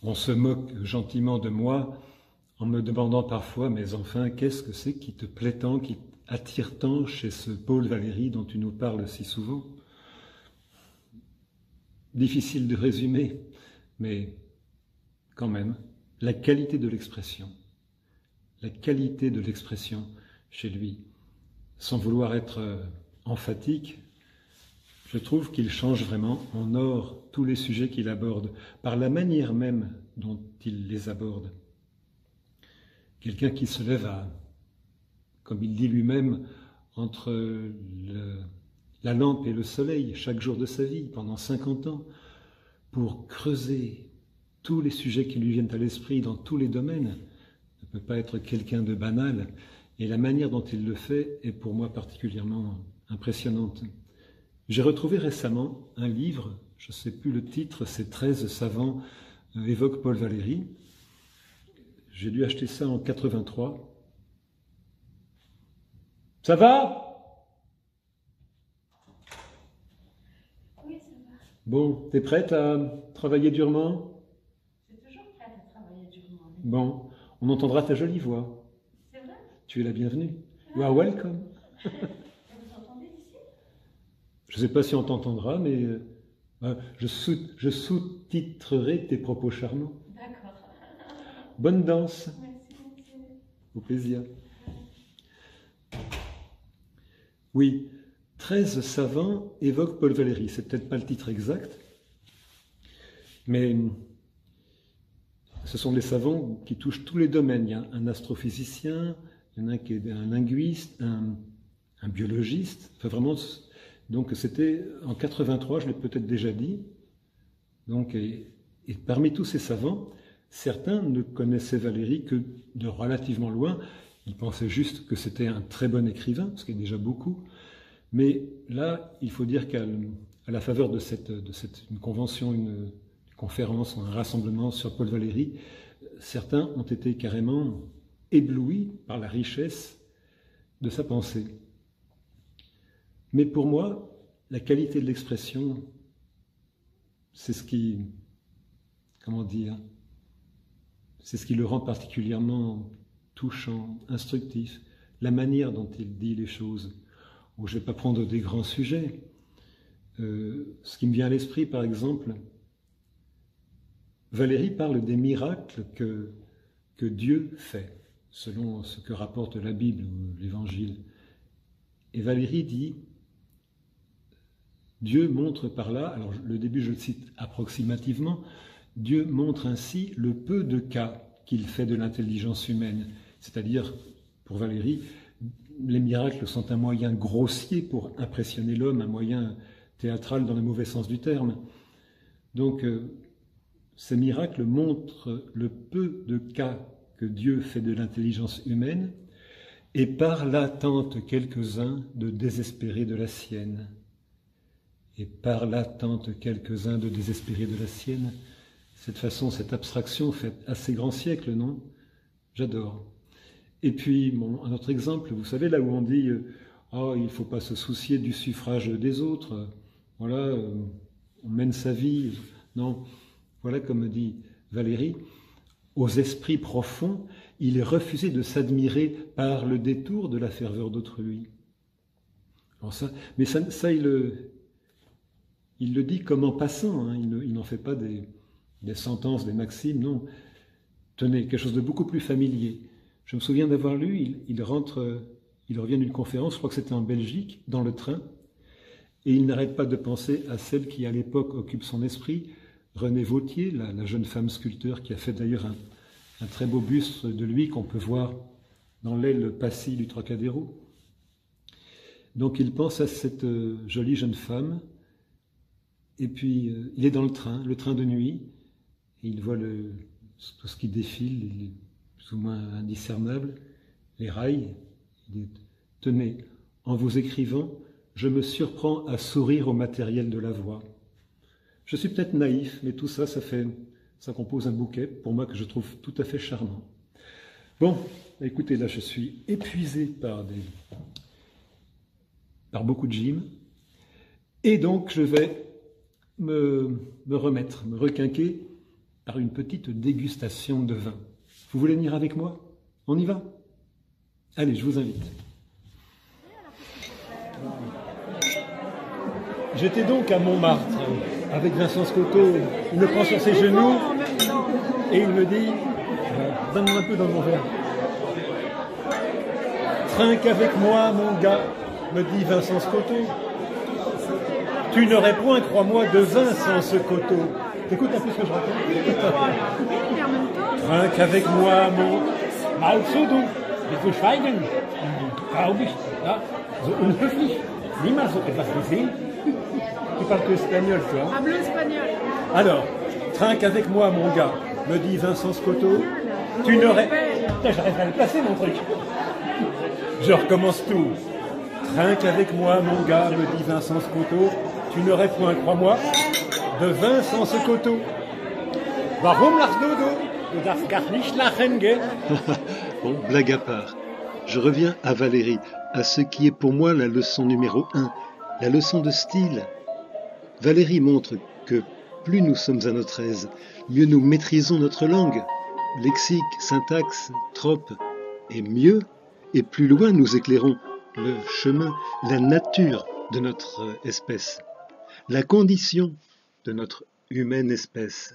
On se moque gentiment de moi en me demandant parfois, mais enfin, qu'est-ce que c'est qui te plaît tant, qui attire tant chez ce Paul Valéry dont tu nous parles si souvent? Difficile de résumer, mais quand même, la qualité de l'expression chez lui, sans vouloir être emphatique, je trouve qu'il change vraiment en or tous les sujets qu'il aborde, par la manière même dont il les aborde. Quelqu'un qui se lève à, comme il dit lui-même, entre la lampe et le soleil chaque jour de sa vie, pendant 50 ans, pour creuser tous les sujets qui lui viennent à l'esprit dans tous les domaines, ne peut pas être quelqu'un de banal, et la manière dont il le fait est pour moi particulièrement impressionnante. J'ai retrouvé récemment un livre, je ne sais plus le titre, c'est 13 savants évoquent Paul Valéry. J'ai dû acheter ça en 83. Ça va? Oui, ça va. Bon, t'es prête à travailler durement? Je suis toujours prête à travailler durement. Bon, on entendra ta jolie voix. C'est vrai? Tu es la bienvenue. You are welcome. Vous entendez d'ici? Je ne sais pas si on t'entendra, mais je sous-titrerai tes propos charmants. D'accord. Bonne danse. Merci. Au plaisir. Oui, 13 savants évoquent Paul Valéry. C'est peut-être pas le titre exact, mais ce sont des savants qui touchent tous les domaines. Il y a un astrophysicien, il y en a un qui est un linguiste, un biologiste. Enfin, vraiment, donc c'était en 83, je l'ai peut-être déjà dit. Donc, et parmi tous ces savants, certains ne connaissaient Valéry que de relativement loin. Ils pensaient juste que c'était un très bon écrivain, ce qui est déjà beaucoup. Mais là, il faut dire qu'à la faveur de une convention, une conférence, un rassemblement sur Paul Valéry, certains ont été carrément éblouis par la richesse de sa pensée. Mais pour moi, la qualité de l'expression, c'est ce qui, comment dire, c'est ce qui le rend particulièrement touchant, instructif, la manière dont il dit les choses. Je ne vais pas prendre des grands sujets. Ce qui me vient à l'esprit, par exemple, Valéry parle des miracles que Dieu fait, selon ce que rapporte la Bible ou l'Évangile. Et Valéry dit, Dieu montre par là, alors le début je le cite approximativement, Dieu montre ainsi le peu de cas qu'il fait de l'intelligence humaine. C'est-à-dire, pour Valéry, les miracles sont un moyen grossier pour impressionner l'homme, un moyen théâtral dans le mauvais sens du terme. Donc, ces miracles montrent le peu de cas que Dieu fait de l'intelligence humaine et par là tentent quelques-uns de désespérer de la sienne. Et par là tentent quelques-uns de désespérer de la sienne. Cette façon, cette abstraction fait assez grand siècle, non? J'adore. Et puis, un autre exemple, vous savez, là où on dit « Oh, il ne faut pas se soucier du suffrage des autres, voilà, on mène sa vie. » Non, voilà comme dit Valéry, aux esprits profonds, il est refusé de s'admirer par le détour de la ferveur d'autrui. Alors ça, mais ça il le dit comme en passant, hein, il n'en fait pas des sentences, des maximes, non. Tenez, quelque chose de beaucoup plus familier. Je me souviens d'avoir lu, il revient d'une conférence, je crois que c'était en Belgique, dans le train, et il n'arrête pas de penser à celle qui, à l'époque, occupe son esprit, Renée Vautier, la jeune femme sculpteur qui a fait d'ailleurs un très beau buste de lui qu'on peut voir dans l'aile Passy du Trocadéro. Donc il pense à cette jolie jeune femme, et puis il est dans le train de nuit, et il voit tout ce qui défile, il est plus ou moins indiscernable, les rails. Il dit, « Tenez, en vous écrivant, je me surprends à sourire au matériel de la voix. Je suis peut-être naïf, mais tout ça, ça compose un bouquet, pour moi, que je trouve tout à fait charmant. » Bon, écoutez, là, je suis épuisé par beaucoup de gym, et donc je vais me requinquer par une petite dégustation de vin. Vous voulez venir avec moi? On y va? Allez, je vous invite. J'étais donc à Montmartre avec Vincent Scotto. Il me prend sur ses genoux et il me dit donne-moi un peu dans mon verre. Trinque avec moi, mon gars, me dit Vincent Scotto. Tu n'aurais point, crois-moi, de vin sans ce coteau. T'écoutes un peu ce que je raconte? Trinque avec moi, mon... Mal so, du. Bist du schweigen? Glaub ich, ja, so unhöflich. Niemals so etwas gesehen. Tu parles que espagnol, toi. Hablo espagnol. Alors, trinque avec moi, mon gars, me dit Vincent Scotto. Tu n'aurais... Putain, j'arrive à le placer, mon truc. Je recommence tout. Trinque avec moi, mon gars, me dit Vincent Scotto. Tu n'aurais point, crois-moi, de vin sans ce coteau. Warum lachst du? Du darfst gar nicht lachen, gell? Bon, blague à part. Je reviens à Valérie, à ce qui est pour moi la leçon numéro 1, la leçon de style. Valérie montre que plus nous sommes à notre aise, mieux nous maîtrisons notre langue, lexique, syntaxe, trope, et mieux et plus loin nous éclairons le chemin, la nature de notre espèce, la condition de notre humaine espèce.